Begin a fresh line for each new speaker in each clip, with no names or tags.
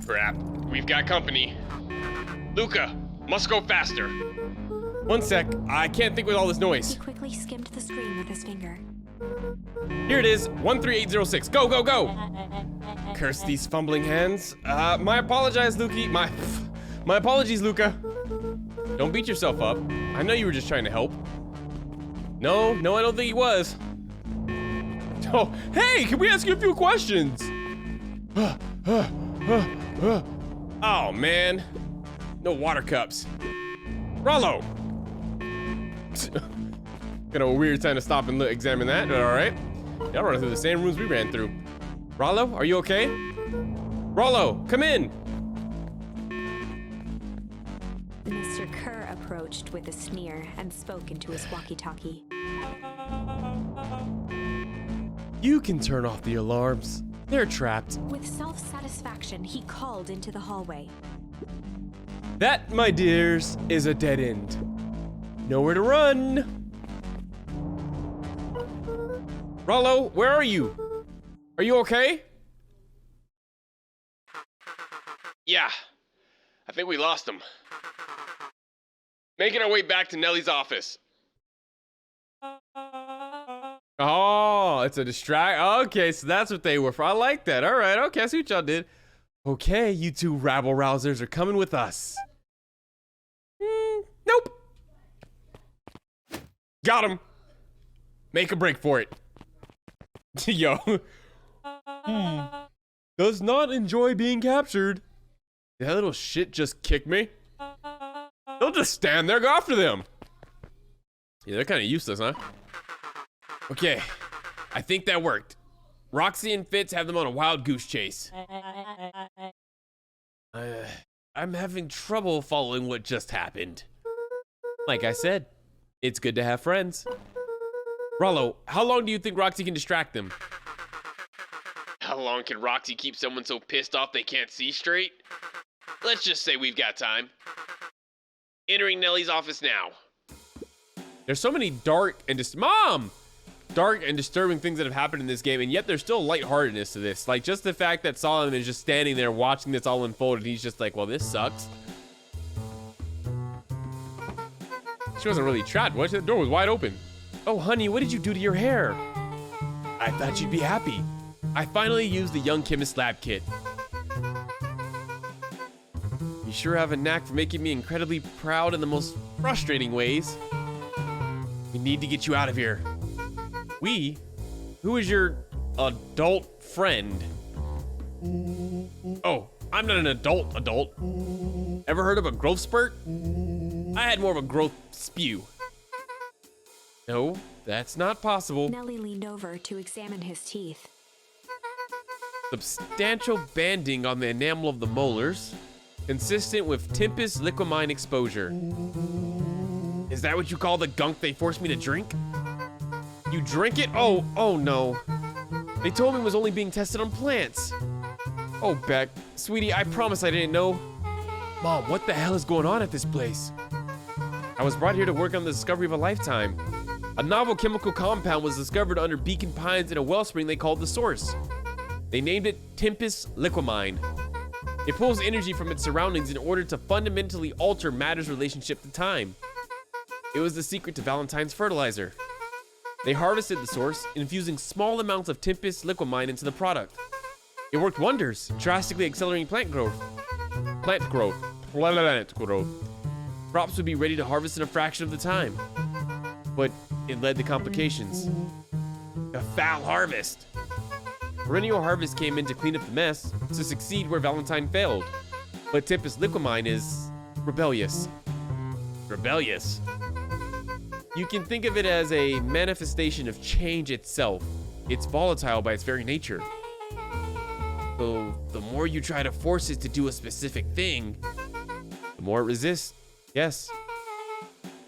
Crap, we've got company. Luca, must go faster.
One sec, I can't think with all this noise.
He quickly skimmed the screen with his finger.
Here it is, 13806, go, go, go! Curse these fumbling hands. My apologies, Luca. Don't beat yourself up. I know you were just trying to help. No, I don't think he was. Oh, hey, can we ask you a few questions? Oh, man. No water cups. Rollo! Kind of a weird time to stop and examine that, but all right. Y'all running through the same rooms we ran through. Rollo, are you okay? Rollo, come in!
Mr. Kerr approached with a sneer and spoke into his walkie-talkie.
You can turn off the alarms. They're trapped.
With self-satisfaction, he called into the hallway.
That, my dears, is a dead end. Nowhere to run. Rollo, where are you? Are you okay?
Yeah, I think we lost him. Making our way back to Nellie's office.
Oh, it's a distract. Okay, so that's what they were for. I like that. All right, okay, I see what y'all did. Okay, you two rabble-rousers are coming with us. Nope. Got him. Make a break for it. Yo. Does not enjoy being captured. Did that little shit just kick me? They'll just stand there, go after them. Yeah, they're kind of useless, huh? Okay, I think that worked. Roxy and Fitz have them on a wild goose chase. I'm having trouble following what just happened. Like I said, it's good to have friends. Rollo, how long do you think Roxy can distract them?
How long can Roxy keep someone so pissed off they can't see straight? Let's just say we've got time. Entering Nellie's office now.
There's so many dark and disturbing things that have happened in this game, and yet there's still lightheartedness to this. Like, just the fact that Solomon is just standing there watching this all unfold, and he's just like, well, this sucks. She wasn't really trapped. What? The door was wide open. Oh, honey, what did you do to your hair? I thought you'd be happy. I finally used the Young Chemist lab kit. You sure have a knack for making me incredibly proud in the most frustrating ways. We need to get you out of here. We? Who is your adult friend? Oh, I'm not an adult. Ever heard of a growth spurt? I had more of a growth spew. No, that's not possible.
Nellie leaned over to examine his teeth.
Substantial banding on the enamel of the molars, consistent with Tempest liquamine exposure. Is that what you call the gunk they forced me to drink? You drink it? Oh no. They told me it was only being tested on plants. Oh, Beck, sweetie, I promise I didn't know. Mom, what the hell is going on at this place? I was brought here to work on the discovery of a lifetime. A novel chemical compound was discovered under Beacon Pines in a wellspring they called the Source. They named it Tempest liquamine. It pulls energy from its surroundings in order to fundamentally alter matter's relationship to time. It was the secret to Valentine's fertilizer. They harvested the source, infusing small amounts of Tempest liquamine into the product. It worked wonders, drastically accelerating plant growth. Crops would be ready to harvest in a fraction of the time. But it led to complications. A foul harvest. Perennial Harvest came in to clean up the mess, to succeed where Valentine failed. But Tempest liquamine is rebellious. Rebellious? You can think of it as a manifestation of change itself. It's volatile by its very nature. So the more you try to force it to do a specific thing, the more it resists. Yes,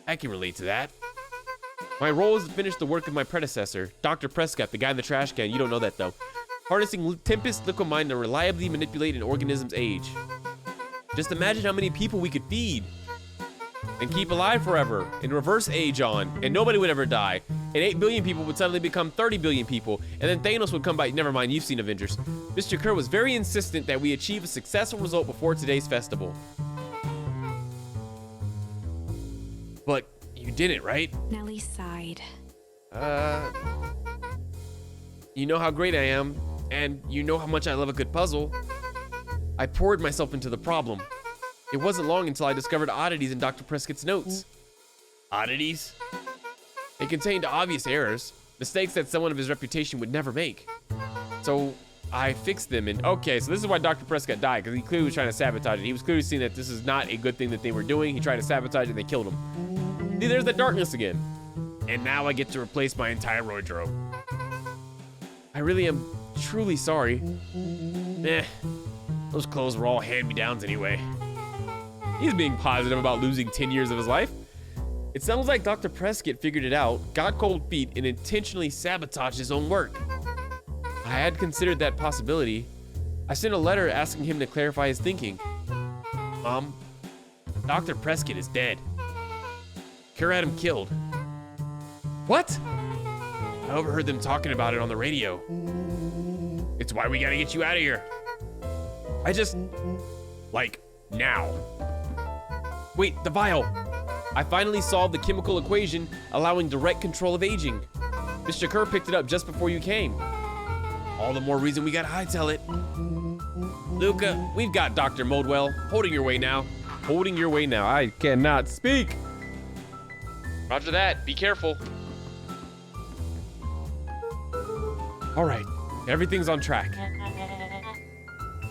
I can relate to that. My role is to finish the work of my predecessor, Dr. Prescott, the guy in the trash can. You don't know that though. Harnessing Tempest liquamine to reliably manipulate an organism's age. Just imagine how many people we could feed and keep alive forever and reverse age on, and nobody would ever die. and 8 billion people would suddenly become 30 billion people, and then Thanos would come by. Never mind, you've seen Avengers. Mr. Kerr was very insistent that we achieve a successful result before today's festival. But you didn't, right?
Nellie sighed.
You know how great I am, and you know how much I love a good puzzle. I poured myself into the problem. It wasn't long until I discovered oddities in Dr. Prescott's notes. Oddities? They contained obvious errors, mistakes that someone of his reputation would never make. So I fixed them, and okay, so this is why Dr. Prescott died, because he clearly was trying to sabotage it. He was clearly seeing that this is not a good thing that they were doing. He tried to sabotage it, and they killed him. See, there's the darkness again. And now I get to replace my entire wardrobe. I really am truly sorry. Those clothes were all hand-me-downs anyway. He's being positive about losing 10 years of his life. It sounds like Dr. Prescott figured it out, got cold feet, and intentionally sabotaged his own work. I had considered that possibility. I sent a letter asking him to clarify his thinking. Mom, Dr. Prescott is dead. Kerr had him killed. What? I overheard them talking about it on the radio. It's why we gotta get you out of here. Like, now. Wait, the vial. I finally solved the chemical equation allowing direct control of aging. Mr. Kerr picked it up just before you came. All the more reason we gotta hightail it. Luca, we've got Dr. Moldwell. Holding your way now. Holding your way now. I cannot speak. Roger that. Be careful. All right. Everything's on track.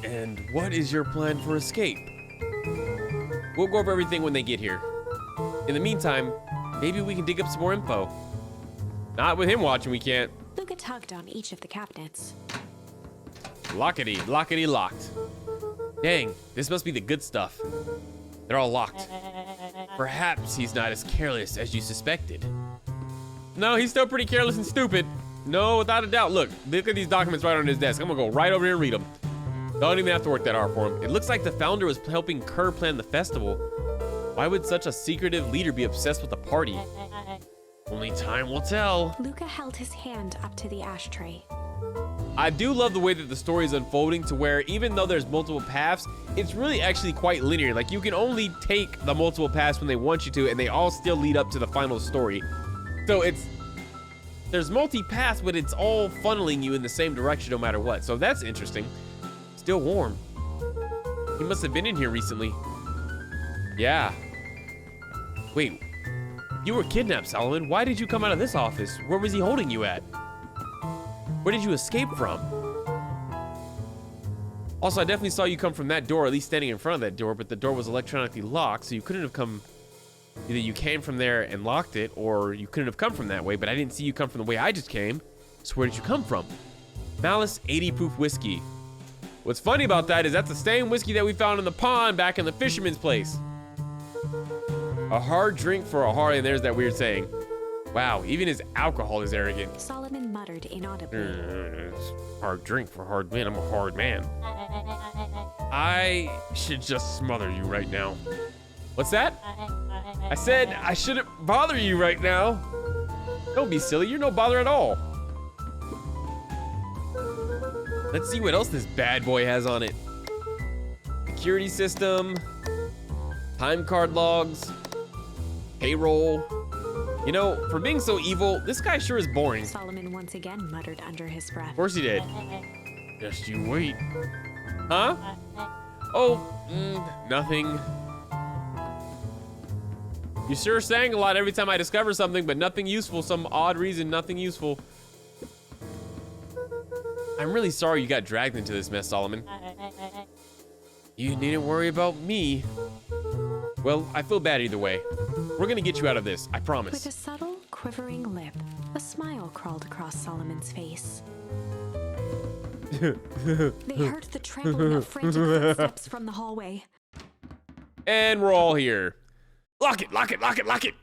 And what is your plan for escape? We'll go over everything when they get here. In the meantime, maybe we can dig up some more info. Not with him watching, we can't.
Luca tugged on each of the cabinets.
Lockety, lockety locked. Dang, this must be the good stuff. They're all locked. Perhaps he's not as careless as you suspected. No, he's still pretty careless and stupid. No, without a doubt. Look at these documents right on his desk. I'm gonna go right over here and read them. Don't even have to work that hard for him. It looks like the founder was helping Kerr plan the festival. Why would such a secretive leader be obsessed with the party? Only time will tell.
Luca held his hand up to the ashtray.
I do love the way that the story is unfolding to where even though there's multiple paths, it's really actually quite linear. Like you can only take the multiple paths when they want you to, and they all still lead up to the final story. So there's multi-paths, but it's all funneling you in the same direction no matter what. So that's interesting. Still warm. He must have been in here recently. Yeah. Wait, you were kidnapped, Solomon. Why did you come out of this office? Where was he holding you at? Where did you escape from? Also, I definitely saw you come from that door, at least standing in front of that door, but the door was electronically locked, so you couldn't have come. Either you came from there and locked it, or you couldn't have come from that way, but I didn't see you come from the way I just came. So where did you come from? Malice 80 proof whiskey. What's funny about that is that's the same whiskey that we found in the pond back in the fisherman's place. A hard drink for a hard, and there's that weird saying. Wow, even his alcohol is arrogant.
Solomon muttered inaudibly.
Hard drink for hard man. I'm a hard man. I should just smother you right now. What's that? I said I shouldn't bother you right now. Don't be silly. You're no bother at all. Let's see what else this bad boy has on it. Security system. Time card logs. Payroll. You know, for being so evil, this guy sure is boring.
Solomon once again muttered under his breath.
Of course he did. Just you wait. Huh? Oh, nothing. You sure sang a lot every time I discover something, but nothing useful. Some odd reason, nothing useful. I'm really sorry you got dragged into this mess, Solomon. You needn't worry about me. Well, I feel bad either way. We're gonna get you out of this, I promise.
With a subtle, quivering lip, a smile crawled across Solomon's face. They heard the trampling of frantic footsteps from the hallway.
And we're all here. Lock it, lock it, lock it, lock it.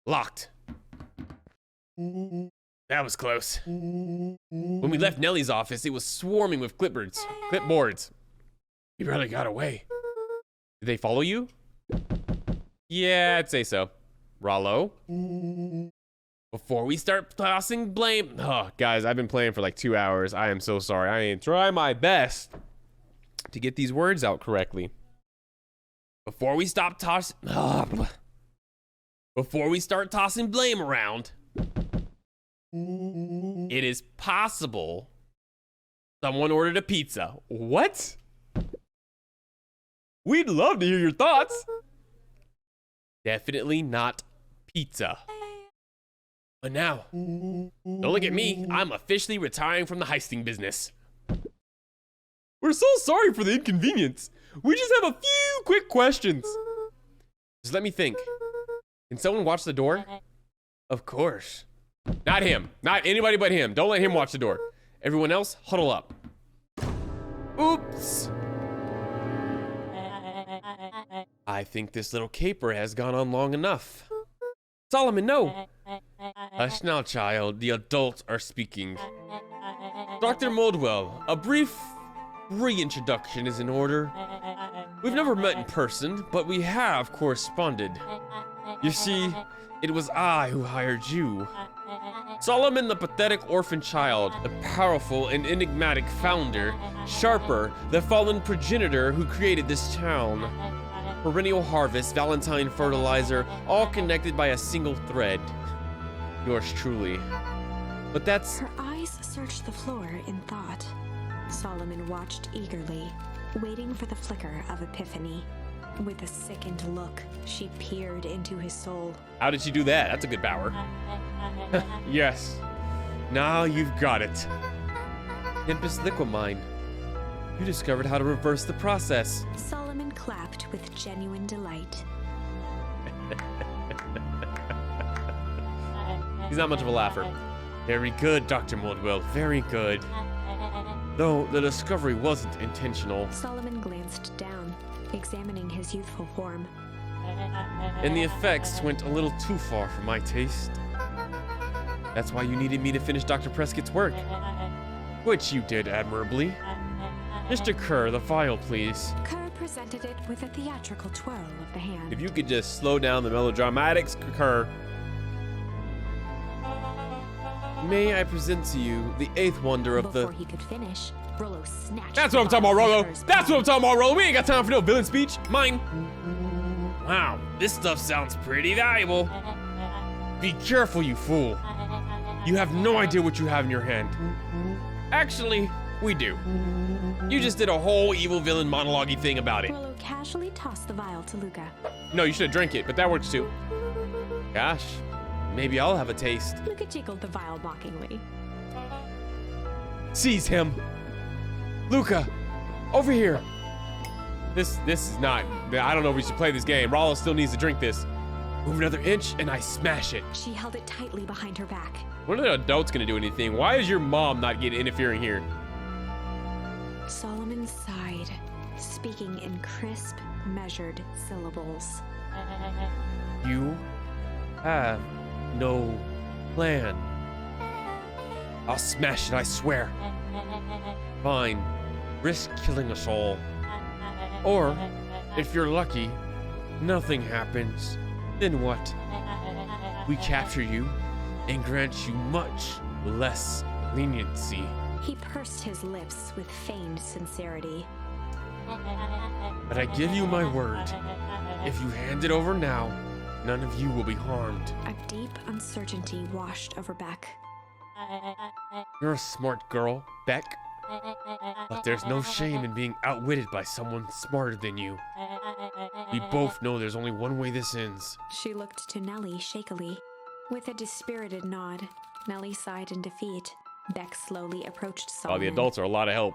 Locked. That was close. When we left Nellie's office, it was swarming with clipboards. We barely got away. Did they follow you? Yeah, I'd say so. Rollo. Before we start tossing blame... Oh, guys, I've been playing for like 2 hours. I am so sorry. I am trying my best to get these words out correctly. Before we stop tossing... Before we start tossing blame around, it is possible someone ordered a pizza. What? We'd love to hear your thoughts. Definitely not pizza. But now, don't look at me. I'm officially retiring from the heisting business. We're so sorry for the inconvenience. We just have a few quick questions. Just let me think. Can someone watch the door? Of course. Not him. Not anybody but him. Don't let him watch the door. Everyone else, huddle up. Oops. I think this little caper has gone on long enough. Solomon, no. Hush now, child. The adults are speaking. Dr. Moldwell, a brief reintroduction is in order. We've never met in person, but we have corresponded. You see, it was I who hired you. Solomon, the pathetic orphan child, the powerful and enigmatic founder, Sharper, the fallen progenitor who created this town. Perennial harvest, Valentine fertilizer, all connected by a single thread. Yours truly. But that's...
Her eyes searched the floor in thought. Solomon watched eagerly, waiting for the flicker of epiphany. With a sickened look, she peered into his soul.
How did she do that? That's a good power. Yes. Now you've got it. Tempest Liquimine. You discovered how to reverse the process.
Solomon clapped with genuine delight.
He's not much of a laugher. Very good, Dr. Moldwell. Very good. Though the discovery wasn't intentional.
Solomon glanced down, examining his youthful form.
And the effects went a little too far for my taste. That's why you needed me to finish Dr. Prescott's work. Which you did admirably. Mr. Kerr, the vial, please.
Kerr presented it with a theatrical twirl of the hand.
If you could just slow down the melodramatics, Kerr. May I present to you the eighth wonder of
Before he could finish, Rollo snatched.
That's what I'm talking about, Rollo. That's what I'm talking about, Rollo. We ain't got time for no villain speech. Mine. Wow, this stuff sounds pretty valuable. Be careful, you fool. You have no idea what you have in your hand. Actually, we do. You just did a whole evil villain monologue-y thing about it.
Rollo casually tossed the vial to Luca.
No, you should have drank it, but that works too. Gosh, maybe I'll have a taste.
Luca jiggled the vial mockingly.
Seize him. Luca, over here. This is not, I don't know if we should play this game. Rollo still needs to drink this. Move another inch and I smash it.
She held it tightly behind her back.
When are the adults gonna do anything? Why is your mom not getting interfering here?
Solomon sighed, speaking in crisp, measured syllables.
You have no plan. I'll smash it, I swear. Fine. Risk killing us all. Or, if you're lucky, nothing happens. Then what? We capture you and grant you much less leniency.
He pursed his lips with feigned sincerity.
But I give you my word, if you hand it over now, none of you will be harmed.
A deep uncertainty washed over Beck.
You're a smart girl, Beck. But there's no shame in being outwitted by someone smarter than you. We both know there's only one way this ends.
She looked to Nellie shakily. With a dispirited nod, Nellie sighed in defeat. Beck slowly approached Solomon.
Oh, the adults are a lot of help.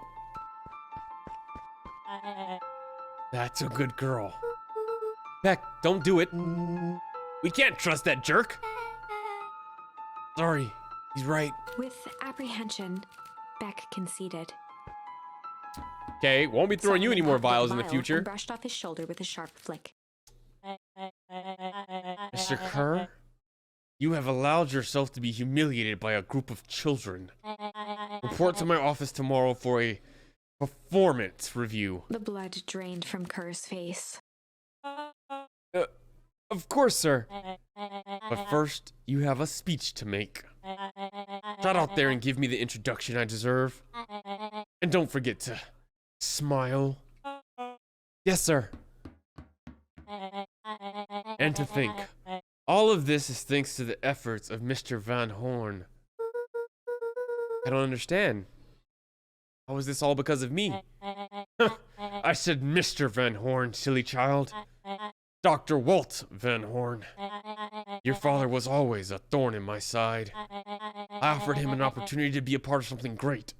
That's a good girl. Beck, don't do it. We can't trust that jerk. Sorry, he's right.
With apprehension, Beck conceded.
Okay, won't be throwing you any more vials in the future.
And brushed off his shoulder with a sharp flick.
Mr. Kerr, you have allowed yourself to be humiliated by a group of children. Report to my office tomorrow for a performance review.
The blood drained from Kerr's face.
Of course, sir. But first, you have a speech to make. Shout out there and give me the introduction I deserve. And don't forget to smile. Yes, sir. And to think, all of this is thanks to the efforts of Mr. Van Horn. I don't understand. How is this all because of me? I said Mr. Van Horn, silly child. Dr. Walt Van Horn. Your father was always a thorn in my side. I offered him an opportunity to be a part of something great.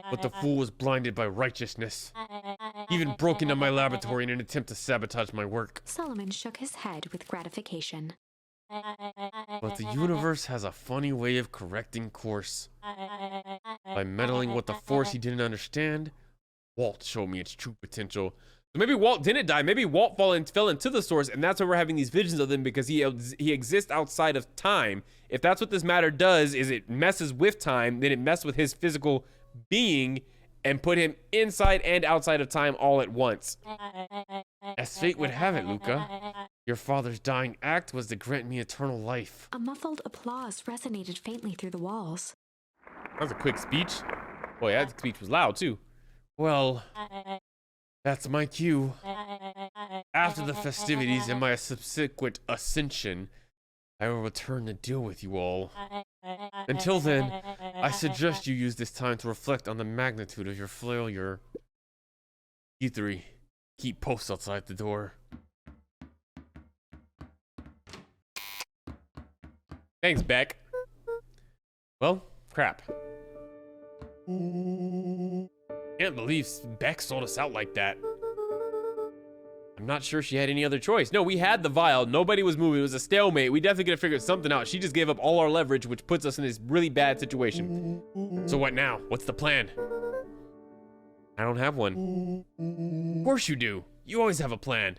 But the fool was blinded by righteousness. He even broke into my laboratory in an attempt to sabotage my work.
Solomon shook his head with gratification.
But the universe has a funny way of correcting course. By meddling with the force he didn't understand, Walt showed me its true potential. So maybe Walt didn't die. Maybe Walt fell into the source, and that's why we're having these visions of him, because he exists outside of time. If that's what this matter does, is it messes with time, then it messes with his physical being and put him inside and outside of time all at once. As fate would have it, Luca, your father's dying act was to grant me eternal life.
A muffled applause resonated faintly through the walls.
That was a quick speech. Boy, that speech was loud, too. Well, that's my cue. After the festivities and my subsequent ascension, I will return to deal with you all. Until then, I suggest you use this time to reflect on the magnitude of your failure. You three, keep posts outside the door. Thanks, Beck. Well, crap. Can't believe Beck sold us out like that. I'm not sure she had any other choice. No, we had the vial. Nobody was moving. It was a stalemate. We definitely could have figured something out. She just gave up all our leverage, which puts us in this really bad situation. So what now? What's the plan? I don't have one. Of course you do. You always have a plan.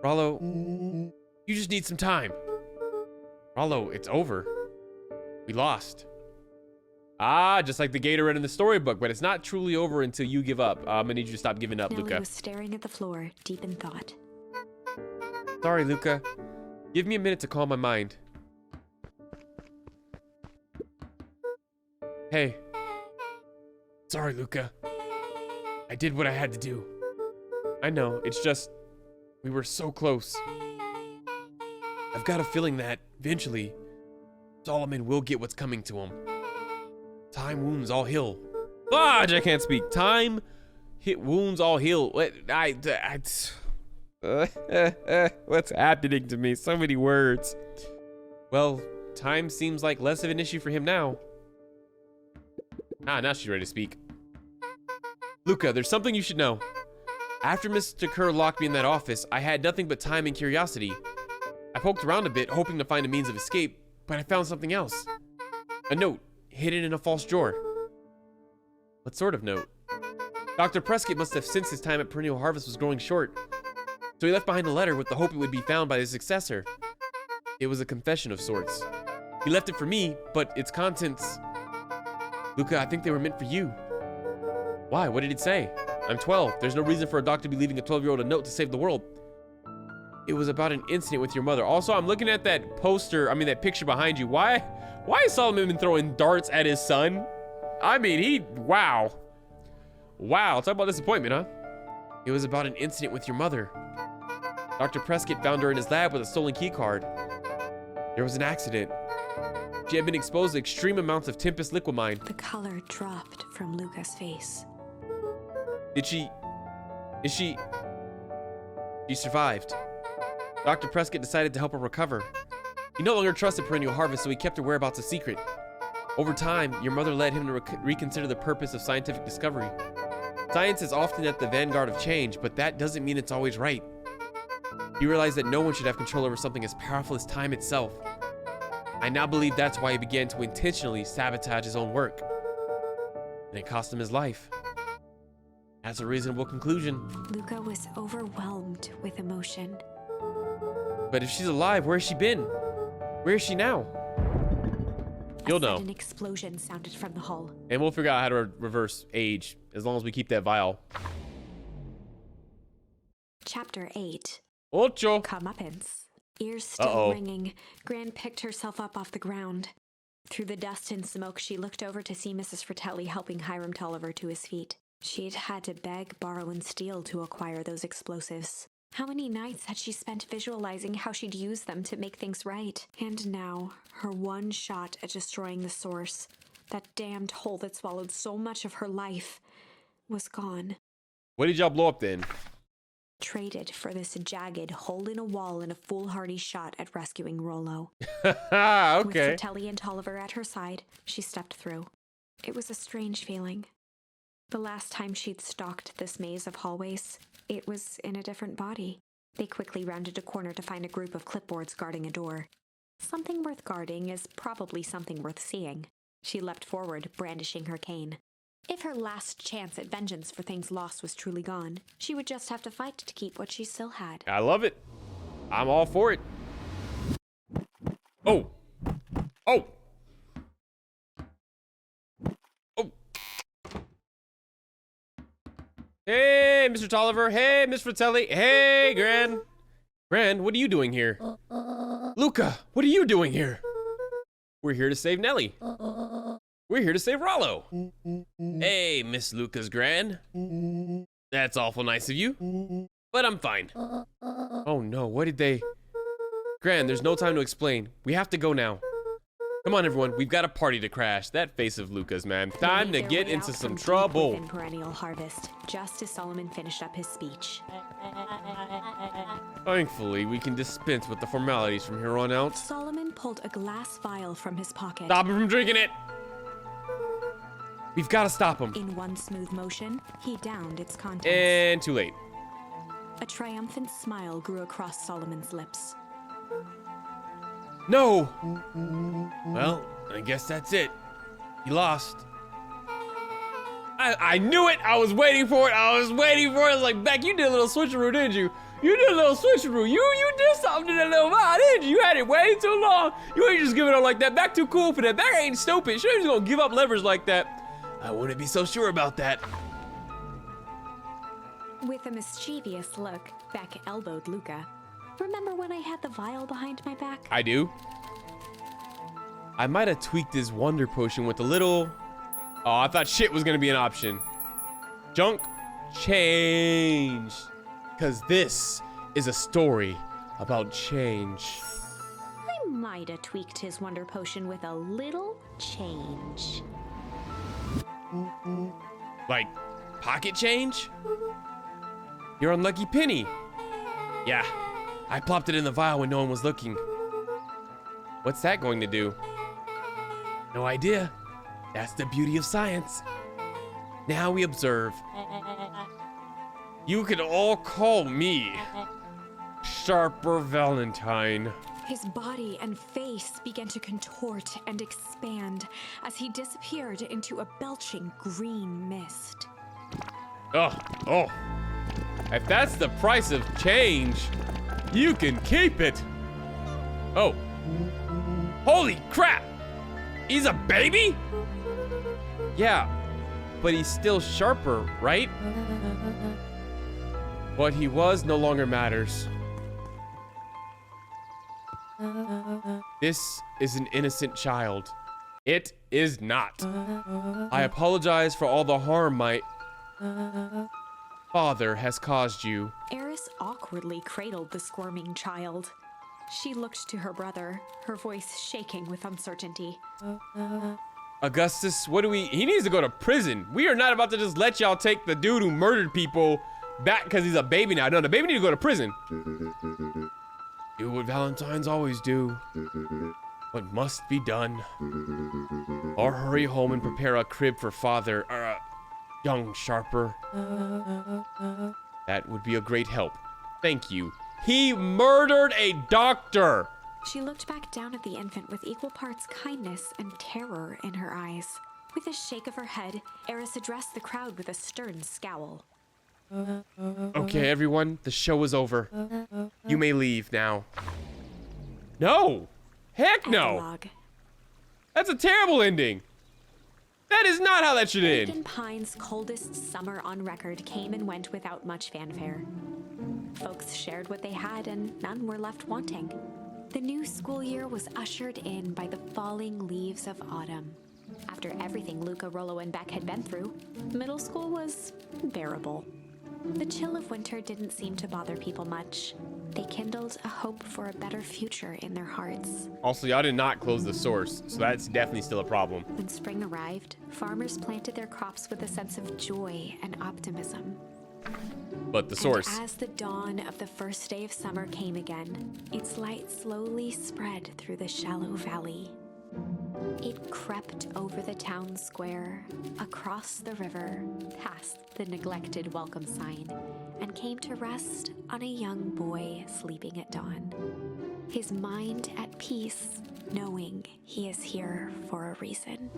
Rollo, you just need some time. Rollo, it's over. We lost. Ah, just like the Gatorade in the storybook, but it's not truly over until you give up. I'm gonna need you to stop giving up,
Nellie
Luca.
was staring at the floor, deep in thought.
Sorry, Luca. Give me a minute to calm my mind. Hey. Sorry, Luca. I did what I had to do. I know, it's just... we were so close. I've got a feeling that, eventually, Solomon will get what's coming to him. Time wounds all heal. Ah, I can't speak. Time hit wounds all heal. What? What's happening to me? So many words. Well, time seems like less of an issue for him now. Ah, now she's ready to speak. Luca, there's something you should know. After Mr. Kerr locked me in that office, I had nothing but time and curiosity. I poked around a bit, hoping to find a means of escape, but I found something else. A note, hidden in a false drawer. What sort of note? Dr. Prescott must have sensed his time at Perennial Harvest was growing short, so he left behind a letter with the hope it would be found by his successor. It was a confession of sorts. He left it for me, but its contents... Luca, I think they were meant for you. Why? What did it say? I'm 12. There's no reason for a doctor to be leaving a 12-year-old a note to save the world. It was about an incident with your mother. Also, I'm looking at that poster, that picture behind you. Why is Solomon been throwing darts at his son? Wow. Wow, talk about disappointment, huh? It was about an incident with your mother. Dr. Prescott found her in his lab with a stolen key card. There was an accident. She had been exposed to extreme amounts of Tempest liquamine.
The color dropped from Luca's face.
She survived. Dr. Prescott decided to help her recover. He no longer trusted Perennial Harvest, so he kept her whereabouts a secret. Over time, your mother led him to reconsider the purpose of scientific discovery. Science is often at the vanguard of change, but that doesn't mean it's always right. He realized that no one should have control over something as powerful as time itself. I now believe that's why he began to intentionally sabotage his own work. And it cost him his life. That's a reasonable conclusion.
Luca was overwhelmed with emotion.
But if she's alive, where's she been? Where is she now? You'll know.
An explosion sounded from the hull.
And we'll figure out how to reverse age, as long as we keep that vial.
Chapter 8.
Ocho.
Comeuppance. Ears still ringing, Gran picked herself up off the ground. Through the dust and smoke, she looked over to see Mrs. Fratelli helping Hiram Tolliver to his feet. She'd had to beg, borrow, and steal to acquire those explosives. How many nights had she spent visualizing how she'd use them to make things right? And now, her one shot at destroying the source, that damned hole that swallowed so much of her life, was gone.
What did y'all blow up then?
Traded for this jagged hole in a wall and a foolhardy shot at rescuing Rollo.
Okay.
With Fratelli and Tolliver at her side, she stepped through. It was a strange feeling. The last time she'd stalked this maze of hallways, it was in a different body. They quickly rounded a corner to find a group of clipboards guarding a door. Something worth guarding is probably something worth seeing. She leapt forward, brandishing her cane. If her last chance at vengeance for things lost was truly gone, she would just have to fight to keep what she still had.
I love it. I'm all for it. Oh. Oh. Oh. Hey, Mr. Tolliver. Hey, Miss Fratelli. Hey, Gran. Gran, what are you doing here? Luca, what are you doing here? We're here to save Nellie. We're here to save Rollo. Hey, Miss Luca's Gran. That's awful nice of you, but I'm fine. Oh no, what did they... Gran, there's no time to explain. We have to go now. Come on, everyone. We've got a party to crash. That face of Luca's, man. Time to get into some trouble.
Perennial harvest, just as Solomon finished up his speech.
Thankfully, we can dispense with the formalities from here on out.
Solomon pulled a glass vial from his pocket.
Stop him from drinking it! We've got to stop him.
In one smooth motion, he downed its contents.
And too late.
A triumphant smile grew across Solomon's lips.
No! Well, I guess that's it. He lost. I knew it! I was waiting for it! I was like, Beck, you did a little switcheroo, didn't you? You did a little switcheroo. You did something to that little vial, didn't you? You had it way too long. You ain't just giving up like that. Beck too cool for that. Beck ain't stupid. She ain't just gonna give up levers like that. I wouldn't be so sure about that.
With a mischievous look, Beck elbowed Luca. Remember when I had the vial behind my back?
I do. I might have tweaked his wonder potion with a little... Oh, I thought shit was gonna be an option. Junk change. Because this is a story about change.
I might have tweaked his wonder potion with a little change.
Like, pocket change? Your unlucky penny. Yeah, I plopped it in the vial when no one was looking. What's that going to do? No idea. That's the beauty of science. Now we observe. You could all call me Sharper Valentine.
His body and face began to contort and expand as he disappeared into a belching green mist.
Oh. If that's the price of change, you can keep it. Oh. Holy crap! He's a baby? Yeah, but he's still Sharper, right? What he was no longer matters. This is an innocent child. It is not. I apologize for all the harm my father has caused you.
Eris awkwardly cradled the squirming child. She looked to her brother, her voice shaking with uncertainty.
Augustus, what do we... He needs to go to prison. We are not about to just let y'all take the dude who murdered people back because he's a baby now. No, the baby needs to go to prison. Do what Valentines always do. What must be done. Or hurry home and prepare a crib for father, young Sharper. That would be a great help. Thank you. He murdered a doctor!
She looked back down at the infant with equal parts kindness and terror in her eyes. With a shake of her head, Eris addressed the crowd with a stern scowl.
Okay, everyone, the show is over. You may leave now. No! Heck no!
Epilogue.
That's a terrible ending! That is not how that should end!
Pines' coldest summer on record came and went without much fanfare. Folks shared what they had and none were left wanting. The new school year was ushered in by the falling leaves of autumn. After everything Luca, Rollo, and Beck had been through, middle school was bearable. The chill of winter didn't seem to bother people much. They kindled a hope for a better future in their hearts.
Also, y'all did not close the source, so that's definitely still a problem.
When spring arrived, farmers planted their crops with a sense of joy and optimism.
But the source.
And as the dawn of the first day of summer came again, its light slowly spread through the shallow valley. It crept over the town square, across the river, past the neglected welcome sign, and came to rest on a young boy sleeping at dawn. His mind at peace, knowing he is here for a reason.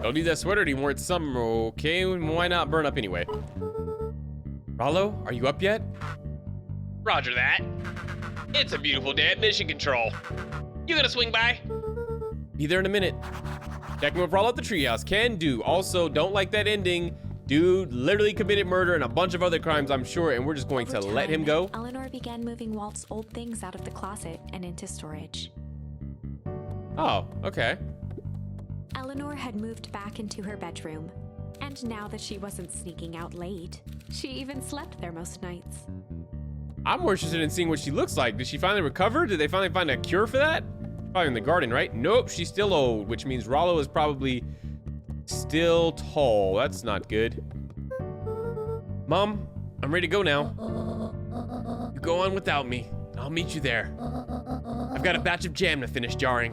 Don't need that sweater anymore. It's summer, okay? Why not burn up anyway? Rollo, are you up yet?
Roger that. It's a beautiful day at Mission Control. You gonna swing by?
Be there in a minute. Checking with Rollo at the treehouse. Can do. Also, don't like that ending. Dude literally committed murder and a bunch of other crimes, I'm sure, and we're just going to let him go.
Eleanor began moving Walt's old things out of the closet and into storage.
Oh, okay.
Eleanor had moved back into her bedroom, and now that she wasn't sneaking out late, she even slept there most nights.
I'm more interested in seeing what she looks like. Did she finally recover? Did they finally find a cure for that? Probably in the garden, right? Nope, she's still old, which means Rollo is probably still tall. That's not good. Mom, I'm ready to go now. You go on without me. I'll meet you there. I've got a batch of jam to finish jarring.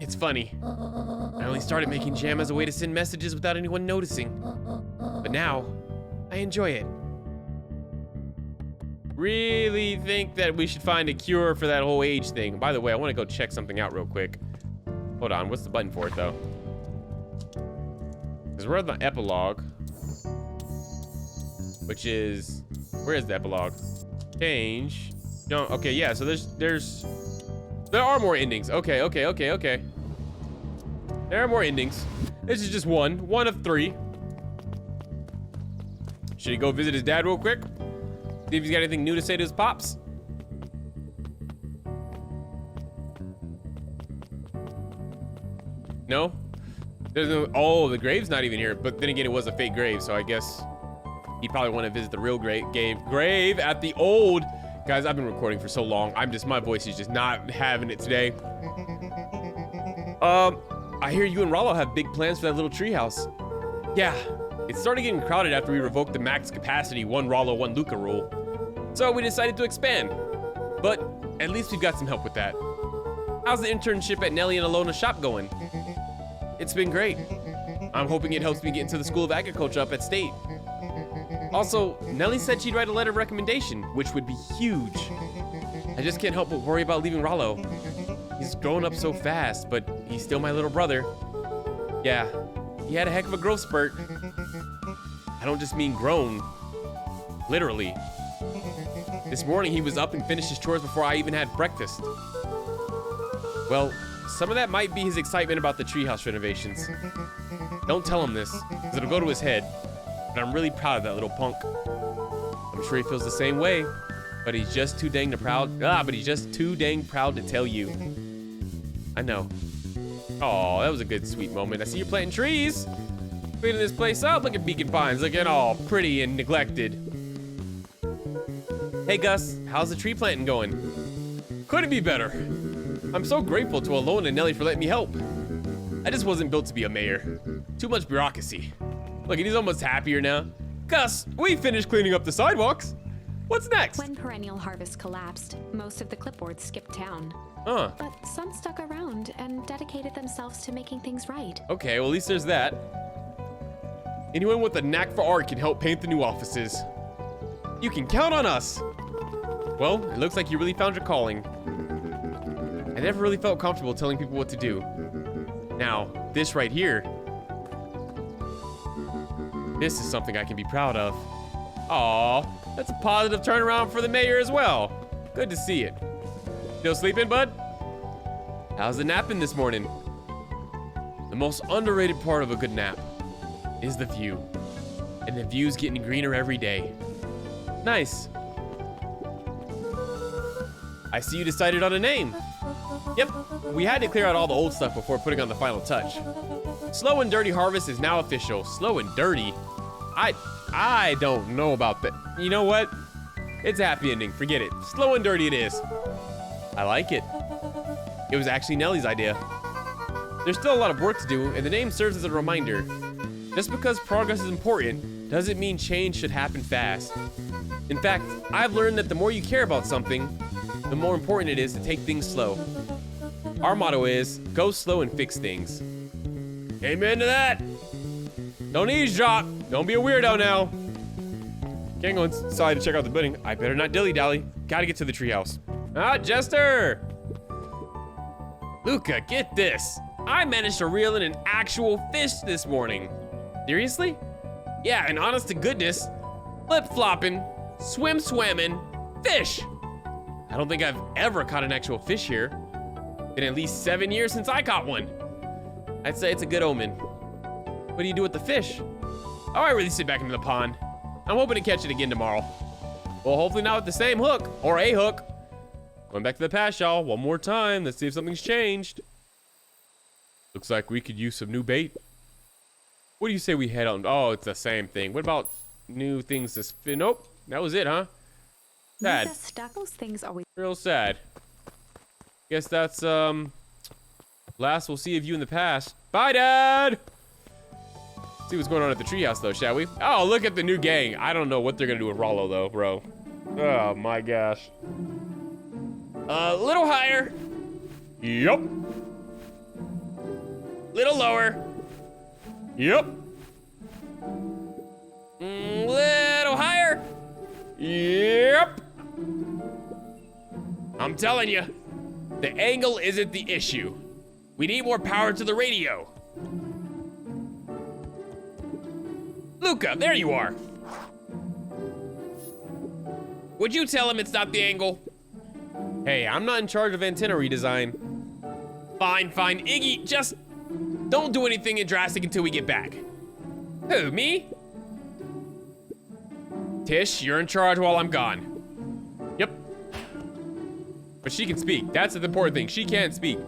It's funny. I only started making jam as a way to send messages without anyone noticing. But now, I enjoy it. Really think that we should find a cure for that whole age thing. By the way, I want to go check something out real quick. Hold on, what's the button for it though? Because we're at the epilogue. Which is, where is the epilogue? Change. No, okay, yeah, so there are more endings. Okay. There are more endings. This is just one of 3. Should he go visit his dad real quick? See if he's got anything new to say to his pops. No? There's no, oh, the grave's not even here. But then again, it was a fake grave, so I guess he'd probably want to visit the real grave at the old. Guys, I've been recording for so long. My voice is just not having it today. I hear you and Rollo have big plans for that little treehouse. Yeah, it started getting crowded after we revoked the max capacity 1 Rollo, 1 Luca rule. So we decided to expand. But at least we've got some help with that. How's the internship at Nellie and Alona's shop going? It's been great. I'm hoping it helps me get into the School of Agriculture up at State. Also, Nellie said she'd write a letter of recommendation, which would be huge. I just can't help but worry about leaving Rollo. He's grown up so fast, but he's still my little brother. Yeah, he had a heck of a growth spurt. I don't just mean grown. Literally. This morning he was up and finished his chores before I even had breakfast. Well, some of that might be his excitement about the treehouse renovations. Don't tell him this, because it'll go to his head. But I'm really proud of that little punk. I'm sure he feels the same way, but he's just too dang proud to tell you. I know. Oh, that was a good, sweet moment. I see you're planting trees. Cleaning this place up. Look at Beacon Pines, looking all pretty and neglected. Hey, Gus, how's the tree planting going? Couldn't be better. I'm so grateful to Alona and Nellie for letting me help. I just wasn't built to be a mayor. Too much bureaucracy. Look, he's almost happier now. Gus, we finished cleaning up the sidewalks. What's next?
When Perennial Harvest collapsed, most of the clipboards skipped town.
Huh.
But some stuck around and dedicated themselves to making things right.
Okay, well, at least there's that. Anyone with a knack for art can help paint the new offices. You can count on us. Well, it looks like you really found your calling. I never really felt comfortable telling people what to do. Now, this right here, this is something I can be proud of. Aw, that's a positive turnaround for the mayor as well. Good to see it. Still sleeping, bud? How's the napping this morning? The most underrated part of a good nap is the view. And the view's getting greener every day. Nice. I see you decided on a name. Yep, we had to clear out all the old stuff before putting on the final touch. Slow and Dirty Harvest is now official. Slow and Dirty? I don't know about that. You know what? It's a happy ending. Forget it. Slow and Dirty it is. I like it. It was actually Nellie's idea. There's still a lot of work to do, and the name serves as a reminder. Just because progress is important doesn't mean change should happen fast. In fact, I've learned that the more you care about something, the more important it is to take things slow. Our motto is, go slow and fix things. Amen to that. Don't eavesdrop. Don't be a weirdo now. Can't go inside to check out the building. I better not dilly-dally. Gotta get to the treehouse. Ah, Jester! Luca, get this. I managed to reel in an actual fish this morning. Seriously? Yeah, and honest to goodness, flip-flopping, swim-swamming, fish. I don't think I've ever caught an actual fish here. Been at least 7 years since I caught one. I'd say it's a good omen. What do you do with the fish? Oh, I release it back into the pond. I'm hoping to catch it again tomorrow. Well, hopefully not with the same hook, or a hook. Going back to the past, y'all, one more time. Let's see if something's changed. Looks like we could use some new bait. What do you say we head on? Oh, it's the same thing. What about new things to spin? Nope, that was it, huh? Sad.
Those things always.
Real sad. Guess that's, last we'll see of you in the past. Bye, Dad! See what's going on at the treehouse, though, shall we? Oh, look at the new gang. I don't know what they're gonna do with Rollo, though, bro. Oh, my gosh. A little higher. Yup. Little lower. Yup. Little higher. Yep. I'm telling you, the angle isn't the issue. We need more power to the radio. Luca, there you are. Would you tell him it's not the angle? Hey, I'm not in charge of antenna redesign. Fine, fine. Iggy, just don't do anything drastic until we get back. Who, me? Tish, you're in charge while I'm gone. Yep. But she can speak. That's the important thing. She can speak.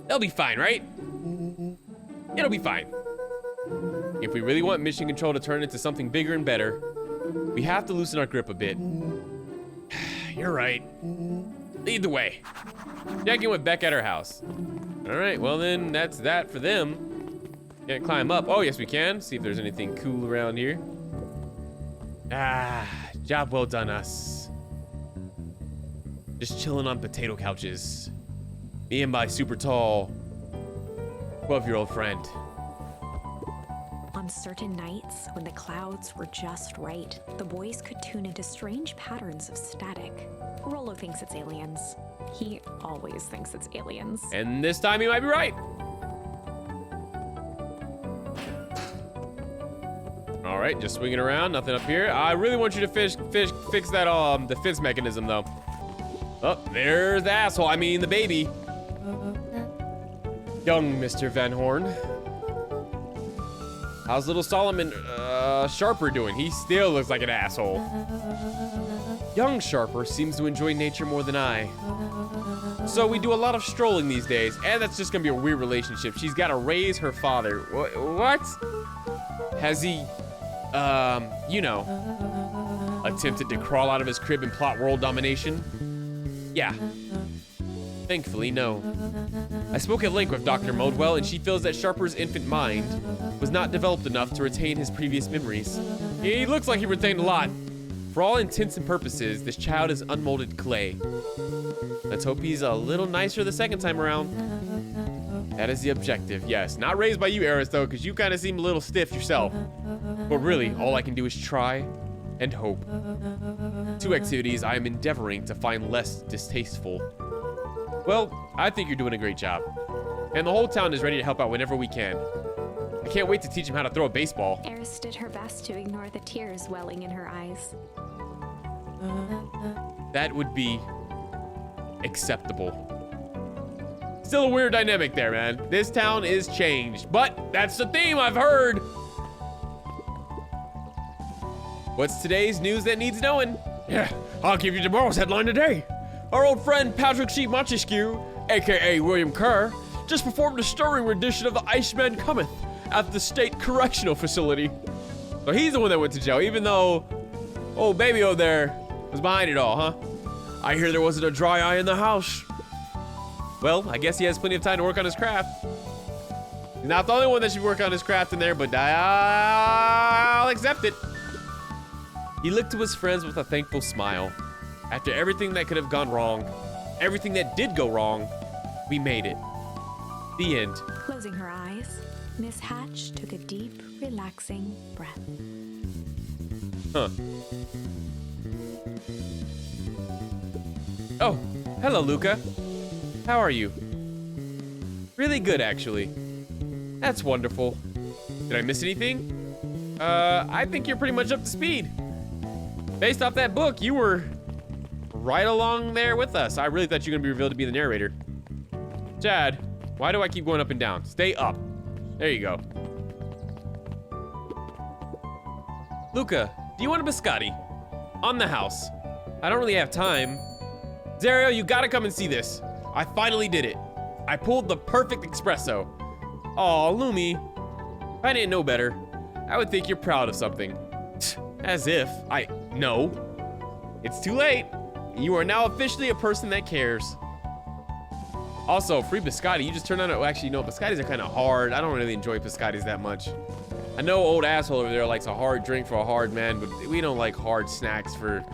They'll be fine, right? It'll be fine. If we really want mission control to turn into something bigger and better, we have to loosen our grip a bit. You're right. Lead the way. Check in with Beck at her house. All right, well then, that's that for them. Can't climb up. Oh, yes, we can. See if there's anything cool around here. Ah, job well done, us. Just chilling on potato couches. Me and my super tall 12-year-old friend.
On certain nights, when the clouds were just right, the boys could tune into strange patterns of static. Rollo thinks it's aliens. He always thinks it's aliens.
And this time he might be right. All right, just swinging around, nothing up here. I really want you to fix that defense mechanism though. Oh, there's the asshole. I mean the baby. Young Mr. Van Horn. How's little Solomon Sharper doing? He still looks like an asshole. Young Sharper seems to enjoy nature more than I. So we do a lot of strolling these days, and that's just gonna be a weird relationship. She's gotta raise her father. What? Has he, you know, attempted to crawl out of his crib and plot world domination? Yeah. Thankfully, no. I spoke at length with Dr. Modwell, and she feels that Sharper's infant mind was not developed enough to retain his previous memories. He looks like he retained a lot. For all intents and purposes, this child is unmolded clay. Let's hope he's a little nicer the second time around. That is the objective, yes. Not raised by you, Eris, though, because you kind of seem a little stiff yourself. But really, all I can do is try and hope. 2 activities I am endeavoring to find less distasteful. Well, I think you're doing a great job. And the whole town is ready to help out whenever we can. I can't wait to teach him how to throw a baseball.
Eris did her best to ignore the tears welling in her eyes.
That would be acceptable. Still a weird dynamic there, man. This town is changed, but that's the theme I've heard. What's today's news that needs knowing?
Yeah, I'll give you tomorrow's headline today. Our old friend Patrick C. Montesquieu, aka William Kerr, just performed a stirring rendition of The Iceman Cometh at the State Correctional Facility.
So he's the one that went to jail, even though old baby over there was behind it all, huh?
I hear there wasn't a dry eye in the house.
Well, I guess he has plenty of time to work on his craft. He's not the only one that should work on his craft in there, but I'll accept it. He looked to his friends with a thankful smile. After everything that could have gone wrong, everything that did go wrong, we made it. The end.
Closing her eyes, Miss Hatch took a deep, relaxing breath.
Huh. Oh, hello, Luca. How are you? Really good, actually. That's wonderful. Did I miss anything? I think you're pretty much up to speed. Based off that book, you were right along there with us. I really thought you were gonna be revealed to be the narrator. Chad, why do I keep going up and down? Stay up. There you go. Luca, do you want a biscotti? On the house. I don't really have time. Dario, you gotta come and see this. I finally did it. I pulled the perfect espresso. Aw, Lumi. If I didn't know better, I would think you're proud of something. As if. No. It's too late. You are now officially a person that cares. Also, free biscotti. You just turned on it. Well, actually, no, biscottis are kind of hard. I don't really enjoy biscottis that much. I know old asshole over there likes a hard drink for a hard man, but we don't like hard snacks for...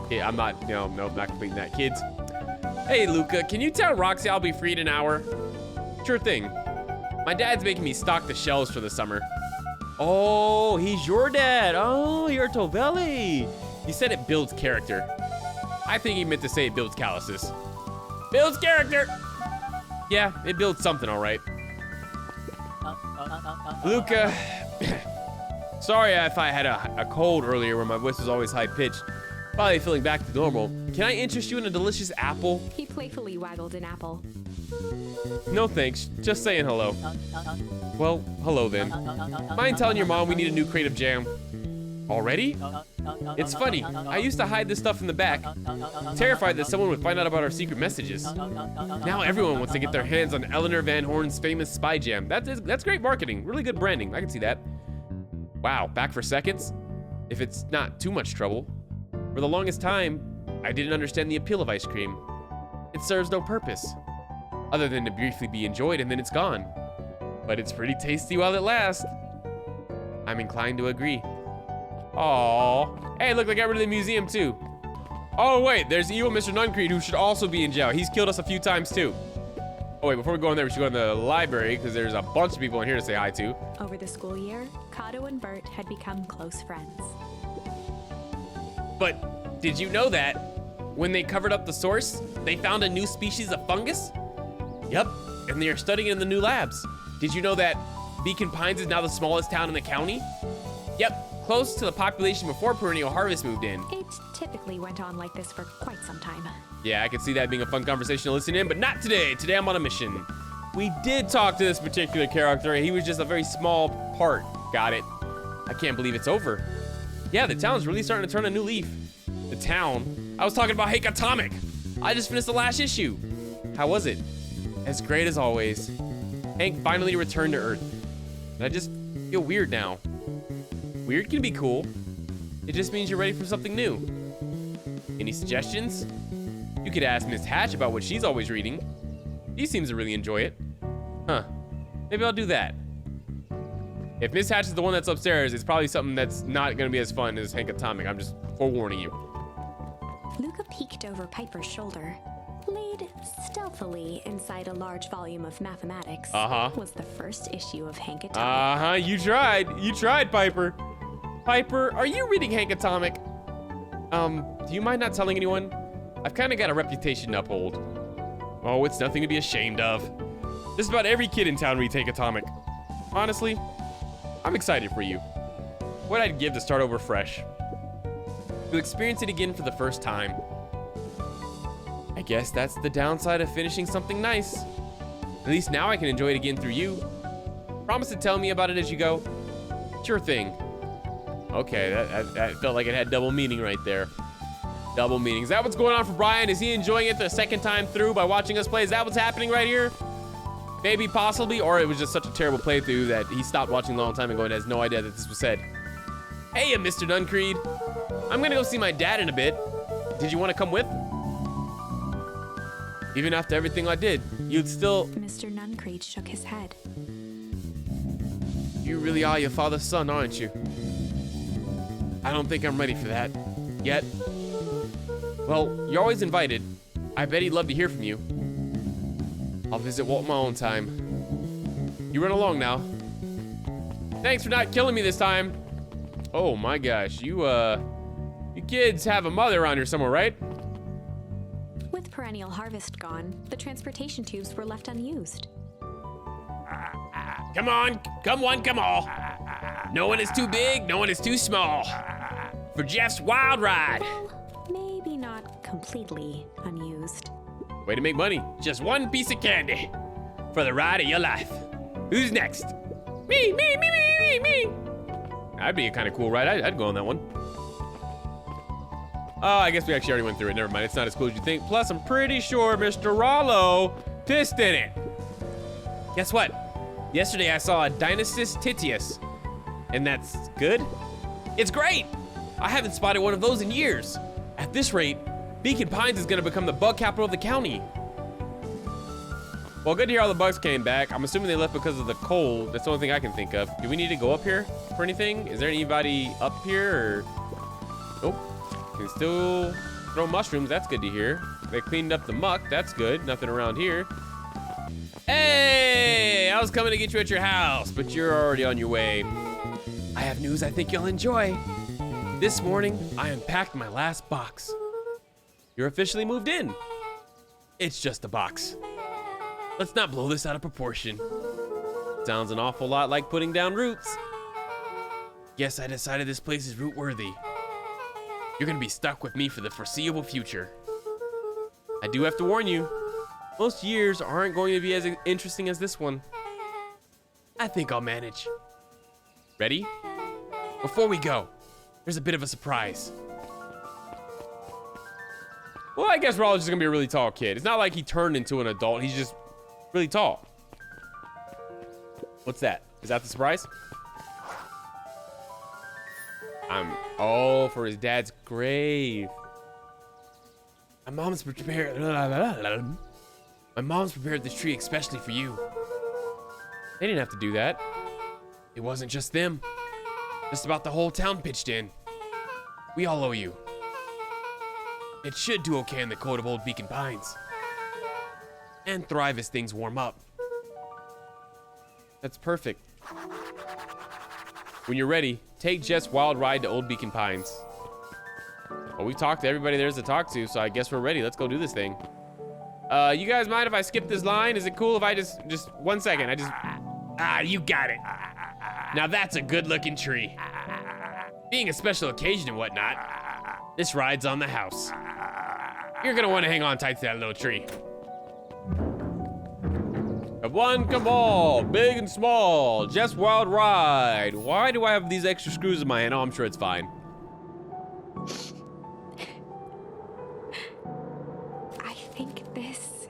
Yeah, I'm not, no, not completing that. Kids. Hey, Luca, can you tell Roxy I'll be free in an hour? Sure thing. My dad's making me stock the shelves for the summer. Oh, he's your dad. Oh, you're Tovelli. He said it builds character. I think he meant to say it builds calluses. Builds character. Yeah, it builds something, all right. Luca, sorry if I had a cold earlier where my voice was always high-pitched. Probably feeling back to normal. Can I interest you in a delicious apple?
He playfully waggled an apple.
No thanks, just saying hello. Well, hello then. Mind telling your mom we need a new crate of jam? Already? It's funny, I used to hide this stuff in the back, terrified that someone would find out about our secret messages. Now everyone wants to get their hands on Eleanor Van Horn's famous spy jam. That's great marketing, really good branding, I can see that. Wow, back for seconds? If it's not too much trouble. For the longest time, I didn't understand the appeal of ice cream. It serves no purpose, other than to briefly be enjoyed and then it's gone. But it's pretty tasty while it lasts. I'm inclined to agree. Aww. Hey, look, they got rid of the museum too. Oh wait, there's evil Mr. Nuncreed who should also be in jail. He's killed us a few times too. Oh wait, before we go in there, we should go in the library because there's a bunch of people in here to say hi to.
Over the school year, Kato and Bert had become close friends.
But did you know that when they covered up the source, they found a new species of fungus? Yep, and they are studying it in the new labs. Did you know that Beacon Pines is now the smallest town in the county? Yep, close to the population before Perennial Harvest moved in.
It typically went on like this for quite some time.
Yeah, I could see that being a fun conversation to listen in, but not today. Today I'm on a mission. We did talk to this particular character, and he was just a very small part. Got it. I can't believe it's over. Yeah, the town's really starting to turn a new leaf. The town? I was talking about Hank Atomic. I just finished the last issue. How was it? As great as always. Hank finally returned to Earth. And I just feel weird now. Weird can be cool. It just means you're ready for something new. Any suggestions? You could ask Miss Hatch about what she's always reading. She seems to really enjoy it. Huh. Maybe I'll do that. If Miss Hatch is the one that's upstairs, it's probably something that's not gonna be as fun as Hank Atomic. I'm just forewarning you.
Luca peeked over Piper's shoulder. Laid stealthily inside a large volume of mathematics was the first issue of Hank Atomic.
You tried, Piper. Piper, are you reading Hank Atomic? Do you mind not telling anyone? I've kind of got a reputation to uphold. Oh, it's nothing to be ashamed of. Just about every kid in town reads Hank Atomic. Honestly, I'm excited for you. What I'd give to start over fresh. You'll experience it again for the first time. I guess that's the downside of finishing something nice. At least now I can enjoy it again through you. Promise to tell me about it as you go. Sure thing. Okay, that felt like it had double meaning right there. Double meaning. Is that what's going on for Bryan? Is he enjoying it the second time through by watching us play? Is that what's happening right here? Maybe, possibly, or it was just such a terrible playthrough that he stopped watching a long time ago and has no idea that this was said. Hey, Mr. Duncreed. I'm gonna go see my dad in a bit. Did you want to come with? Even after everything I did, you'd still...
Mr. Nuncreed shook his head.
You really are your father's son, aren't you? I don't think I'm ready for that. Yet. Well, you're always invited. I bet he'd love to hear from you. I'll visit Walt my own time. You run along now. Thanks for not killing me this time. Oh my gosh, you kids have a mother around here somewhere, right?
With perennial harvest gone, the transportation tubes were left unused.
Come on, come one, come all. No one is too big, no one is too small. For Jeff's wild ride.
Well, maybe not completely unused.
Way to make money. Just one piece of candy for the ride of your life. Who's next? Me. That'd be a kind of cool ride. I'd go on that one. Oh, I guess we actually already went through it. Never mind. It's not as cool as you think. Plus, I'm pretty sure Mr. Rollo pissed in it. Guess what? Yesterday I saw a Dynastis Titius. And that's good? It's great! I haven't spotted one of those in years. At this rate, Beacon Pines is gonna become the bug capital of the county. Well, good to hear all the bugs came back. I'm assuming they left because of the cold. That's the only thing I can think of. Do we need to go up here for anything? Is there anybody up here or? Nope. Can still throw mushrooms. That's good to hear. They cleaned up the muck. That's good. Nothing around here. Hey, I was coming to get you at your house, but you're already on your way. I have news I think you'll enjoy. This morning, I unpacked my last box. You're officially moved in. It's just a box. Let's not blow this out of proportion. Sounds an awful lot like putting down roots. Guess I decided this place is root worthy. You're gonna be stuck with me for the foreseeable future. I do have to warn you, most years aren't going to be as interesting as this one. I think I'll manage. Ready? Before we go, there's a bit of a surprise. Well, I guess Rollo's just gonna be a really tall kid. It's not like he turned into an adult. He's just really tall. What's that? Is that the surprise? I'm all for his dad's grave. My mom's prepared this tree especially for you. They didn't have to do that. It wasn't just them. Just about the whole town pitched in. We all owe you. It should do okay in the cold of old Beacon Pines. And thrive as things warm up. That's perfect. When you're ready, take Jeff's wild ride to Old Beacon Pines. Well, we talked to everybody there's to talk to, so I guess we're ready. Let's go do this thing. You guys mind if I skip this line? Is it cool if I just 1 second? You got it. Now that's a good looking tree. Being a special occasion and whatnot, this ride's on the house. You're gonna want to hang on tight to that little tree. Come one, come all, big and small, Jeff's wild ride. Why do I have these extra screws in my hand? Oh, I'm sure it's fine.
I think this